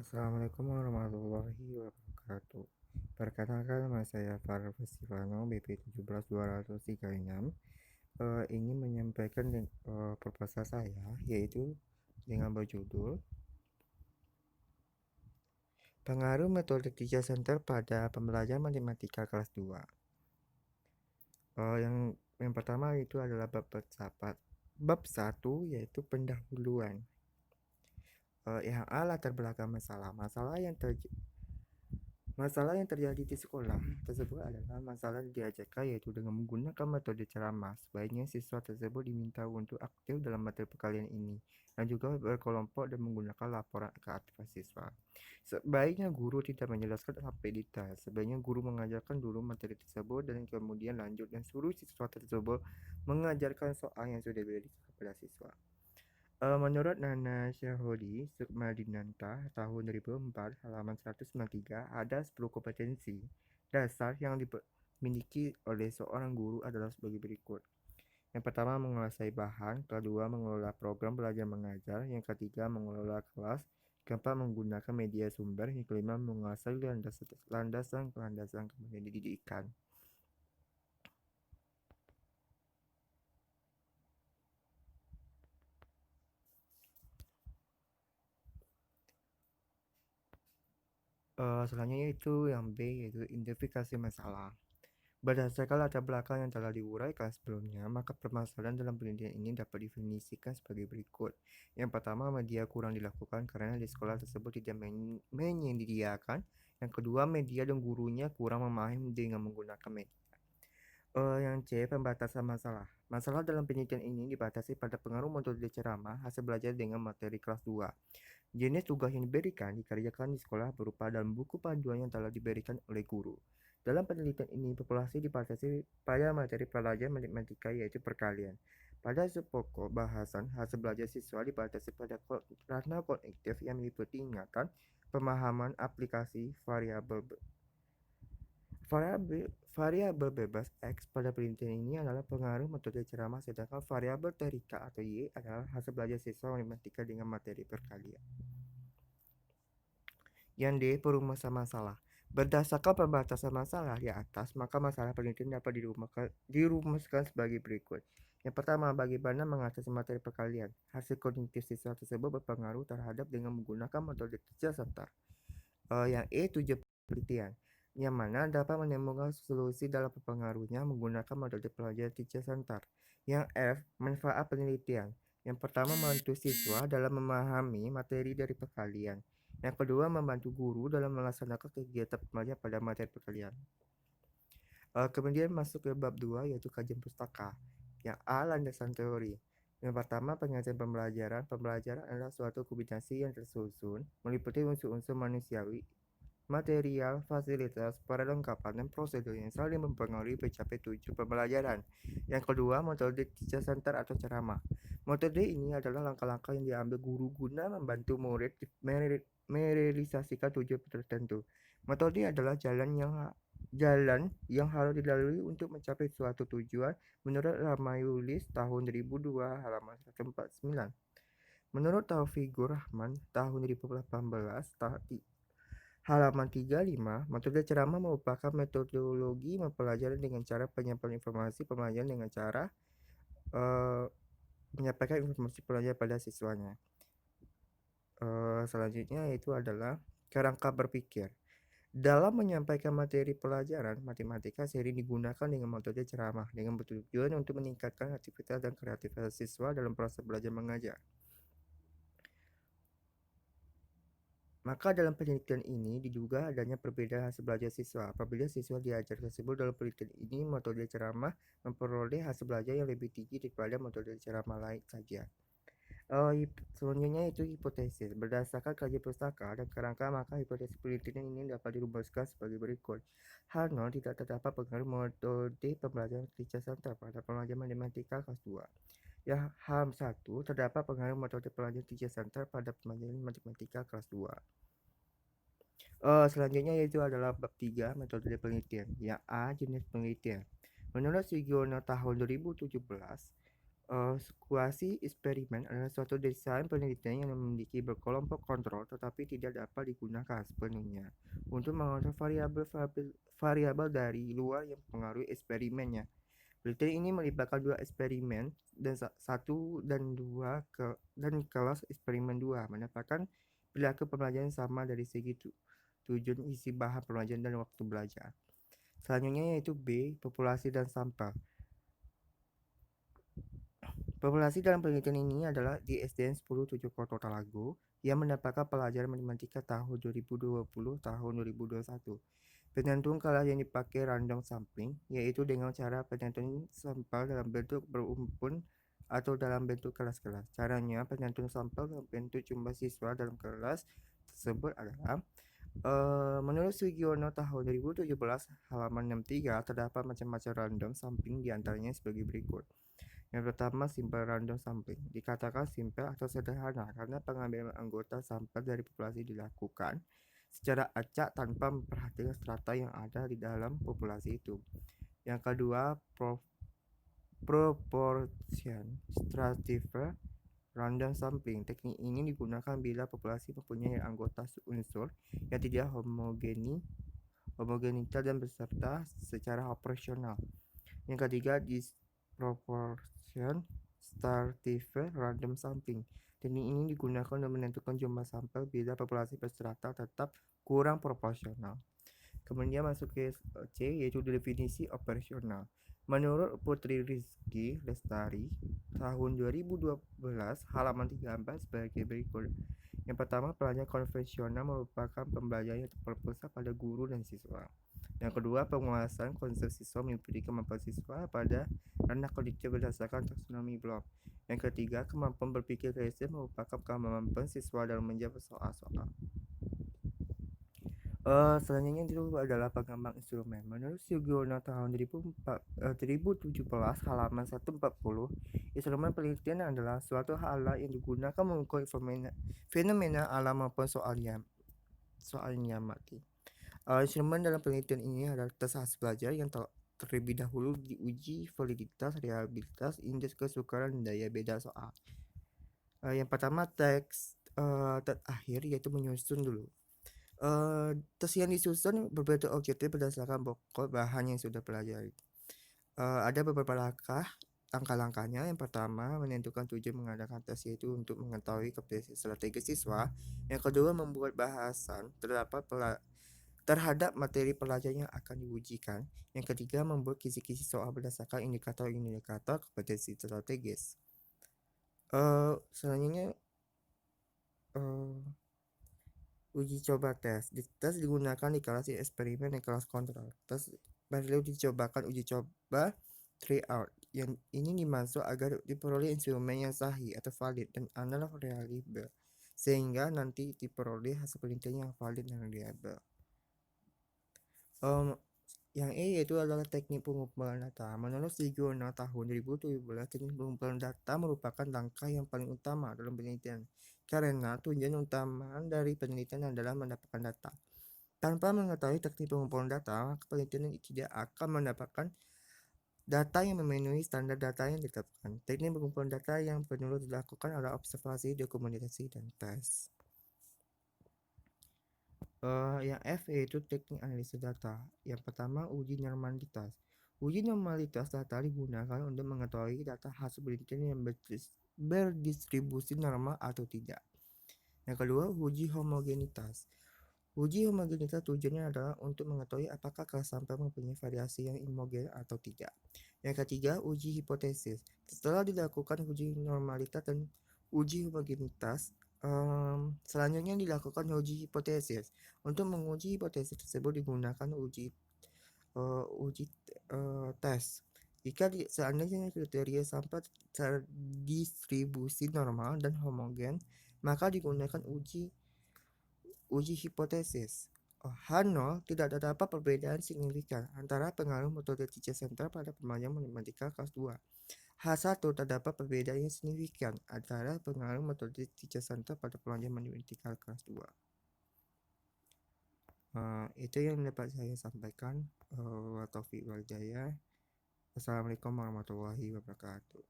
Assalamualaikum warahmatullahi wabarakatuh. Perkenalkan, nama saya Farel Festivano, BP17236. Ingin menyampaikan proposal saya, yaitu dengan berjudul Pengaruh Metode Teacher Center pada Pembelajaran Matematika kelas 2. Yang pertama itu adalah bab 1, yaitu pendahuluan. Yang A, latar belakang masalah. Masalah yang terjadi di sekolah tersebut adalah masalah diajarkan, yaitu dengan menggunakan metode ceramah. Sebaiknya siswa tersebut diminta untuk aktif dalam materi perkalian ini dan juga berkelompok dan menggunakan laporan keaktifan siswa. Sebaiknya guru tidak menjelaskan sampai detail. Sebaiknya guru mengajarkan dulu materi tersebut dan kemudian lanjut dan suruh siswa tersebut mengajarkan soal yang sudah diberikan kepada siswa. Menurut Nana Syahodi Sukmadinata tahun 2004 halaman 193, ada 10 kompetensi dasar yang dimiliki oleh seorang guru adalah sebagai berikut. Yang pertama, menguasai bahan. Kedua, mengelola program belajar mengajar. Yang ketiga, mengelola kelas. Keempat, menggunakan media sumber. Yang kelima, menguasai landasan pendidikan. Selanjutnya itu yang B, yaitu identifikasi masalah. Berdasarkan latar belakang yang telah diuraikan sebelumnya, maka permasalahan dalam penelitian ini dapat didefinisikan sebagai berikut. Yang pertama, media kurang dilakukan karena di sekolah tersebut tidak menyediakan. Yang kedua, media dan gurunya kurang memahami dengan menggunakan media. Yang C, pembatasan masalah. Masalah dalam penelitian ini dibatasi pada pengaruh metode ceramah hasil belajar dengan materi kelas 2. Jenis tugas yang diberikan dikerjakan di sekolah berupa dalam buku panduan yang telah diberikan oleh guru. Dalam penelitian ini, populasi dibatasi pada materi pelajaran matematika, yaitu perkalian. Pada pokok bahasan, hasil belajar siswa dibatasi pada ranah kognitif yang meliputi ingatan, pemahaman, aplikasi, variabel bebas X. Pada penelitian ini adalah pengaruh metode ceramah, sedangkan variabel terika atau Y adalah hasil belajar siswa matematika dengan materi perkalian. Yang D, perumusan masalah. Berdasarkan pembatasan masalah di atas, maka masalah penelitian dapat dirumuskan sebagai berikut. Yang pertama, bagaimana mengatasi materi perkalian. Hasil kognitif siswa tersebut berpengaruh terhadap dengan menggunakan metode teacher center. Yang E, tujuan penelitian, yang mana dapat menemukan solusi dalam pengaruhnya menggunakan metode pelajaran teacher center. Yang F, manfaat penelitian. Yang pertama, membantu siswa dalam memahami materi dari perkalian. Yang kedua, membantu guru dalam melaksanakan kegiatan pembelajaran pada materi perkalian. Kemudian masuk ke bab 2, yaitu kajian pustaka. Yang A, landasan teori. Yang pertama, pengertian pembelajaran. Pembelajaran adalah suatu kombinasi yang tersusun, meliputi unsur-unsur manusiawi, material, fasilitas, perlengkapan, dan prosedur yang saling mempengaruhi mencapai tujuan pembelajaran. Yang kedua, metode teacher center atau ceramah. Metode ini adalah langkah-langkah yang diambil guru guna membantu murid merealisasikan tujuan tertentu. Metode adalah jalan yang harus dilalui untuk mencapai suatu tujuan menurut Ramayulis tahun 2002 halaman 149. Menurut Taufikur Rahman tahun 2018 halaman 35, metode ceramah merupakan metodologi mempelajari dengan cara penyampaian informasi pembelajaran dengan cara menyampaikan informasi pelajaran pada siswanya. Selanjutnya itu adalah kerangka berpikir. Dalam menyampaikan materi pelajaran matematika, sering digunakan dengan metode ceramah dengan bertujuan untuk meningkatkan aktivitas dan kreativitas siswa dalam proses belajar mengajar. Maka dalam penelitian ini diduga adanya perbedaan hasil belajar siswa. Apabila siswa diajar tersebut dalam penelitian ini, metode ceramah memperoleh hasil belajar yang lebih tinggi daripada metode ceramah lain saja. Selanjutnya itu hipotesis. Berdasarkan kajian pustaka dan kerangka, maka hipotesis penelitian ini dapat dirumuskan sebagai berikut. Hal tidak terdapat pengaruh metode pembelajaran teacher center pada pembelajaran matematika kelas 2. Ya, H1, terdapat pengaruh metode pelajaran teacher center pada pembelajaran matematika kelas 2. Selanjutnya yaitu adalah bab 3, metode penelitian. Yang A, jenis penelitian. Menurut Sugiono tahun 2017, Kuasi eksperimen adalah suatu desain penelitian yang memiliki berkelompok kontrol tetapi tidak dapat digunakan sepenuhnya untuk mengontrol variabel dari luar yang mempengaruhi eksperimennya. Penelitian ini melibatkan dua eksperimen dan satu dan dua dan kelas eksperimen dua mendapatkan perilaku pembelajaran sama dari segi tujuan isi bahan pembelajaran dan waktu belajar. Selanjutnya yaitu B, populasi dan sampel. Populasi dalam penelitian ini adalah di SDN 10 Kota Talago yang mendapatkan pelajaran matematika tahun 2020 tahun 2021. Penentuan kelas yang dipakai random sampling, yaitu dengan cara penentuan sampel dalam bentuk berumpun atau dalam bentuk kelas-kelas. Caranya, penentuan sampel dalam bentuk jumlah siswa dalam kelas tersebut adalah menurut Sugiono tahun 2017 halaman 63 terdapat macam-macam random sampling diantaranya sebagai berikut. Yang pertama, simple random sampling. Dikatakan simple atau sederhana karena pengambilan anggota sampel dari populasi dilakukan secara acak tanpa memperhatikan strata yang ada di dalam populasi itu. Yang kedua, proportion stratified random sampling. Teknik ini digunakan bila populasi mempunyai anggota unsur yang tidak homogenitas dan beserta secara operasional. Yang ketiga, disproportion stratified random sampling. Teknik ini digunakan untuk menentukan jumlah sampel bila populasi berstrata tetap kurang proporsional. Kemudian masuk ke C, yaitu definisi operasional. Menurut Putri Rizky Lestari tahun 2012 halaman 34 sebagai berikut. Yang pertama, pelajaran konvensional merupakan pembelajaran yang terpusat pada guru dan siswa. Yang kedua, penguasaan konsep siswa meliputi kemampuan siswa pada ranah kognitif berdasarkan taksonomi Bloom. Yang ketiga, kemampuan berpikir kritis merupakan kemampuan siswa dalam menjawab soal-soal. Selanjutnya itu adalah pengembang instrumen. Menurut Sugiono tahun 2017 halaman 140, instrumen penelitian adalah suatu alat yang digunakan mengukur fenomena alam maupun soal nyamati. Instrumen dalam penelitian ini adalah tes hasil belajar yang terlebih dahulu diuji validitas, reliabilitas, indeks kesukaran, dan daya beda soal. Yang pertama tes terakhir yaitu menyusun dulu. Tes yang disusun berbentuk objektif berdasarkan pokok bahan yang sudah pelajari. Ada beberapa langkah-langkahnya. Yang pertama, menentukan tujuan mengadakan tes yaitu untuk mengetahui kompetensi strategis siswa. Yang kedua, membuat bahasan terhadap materi pelajaran yang akan diujikan. Yang ketiga, membuat kisi-kisi soal berdasarkan indikator kompetensi strategis. Selanjutnya uji coba tes. Tes digunakan di kelas eksperimen dan kelas kontrol. Tes perlu dicobakan uji coba tryout. Yang ini dimaksud agar diperoleh instrumen yang sahih atau valid dan analog reliable, sehingga nanti diperoleh hasil penelitian yang valid dan reliable. Yang E yaitu adalah teknik pengumpulan data. Menurut Sugiono tahun 2017, teknik pengumpulan data merupakan langkah yang paling utama dalam penelitian karena tujuan utama dari penelitian adalah mendapatkan data. Tanpa mengetahui teknik pengumpulan data, penelitian tidak akan mendapatkan data yang memenuhi standar data yang ditetapkan. Teknik pengumpulan data yang perlu dilakukan adalah observasi, dokumentasi, dan tes. Yang F yaitu teknik analisis data. Yang pertama, uji normalitas. Uji normalitas data digunakan untuk mengetahui data hasil penelitian yang berdistribusi normal atau tidak. Yang kedua, uji homogenitas. Uji homogenitas tujuannya adalah untuk mengetahui apakah kelas sampel mempunyai variasi yang homogen atau tidak. Yang ketiga, uji hipotesis. Setelah dilakukan uji normalitas dan uji homogenitas, selanjutnya dilakukan uji hipotesis. Untuk menguji hipotesis tersebut digunakan uji tes. Jika seandainya kriteria sampel terdistribusi normal dan homogen, maka digunakan uji hipotesis. H0 tidak terdapat perbedaan signifikan antara pengaruh metode teacher center pada pembelajaran matematika kelas 2. H1 terdapat perbedaan yang signifikan antara pengaruh metode teacher center pada pembelajaran matematika kelas 2. Itu yang dapat saya sampaikan. Taufiq wal hidayah. Assalamualaikum warahmatullahi wabarakatuh.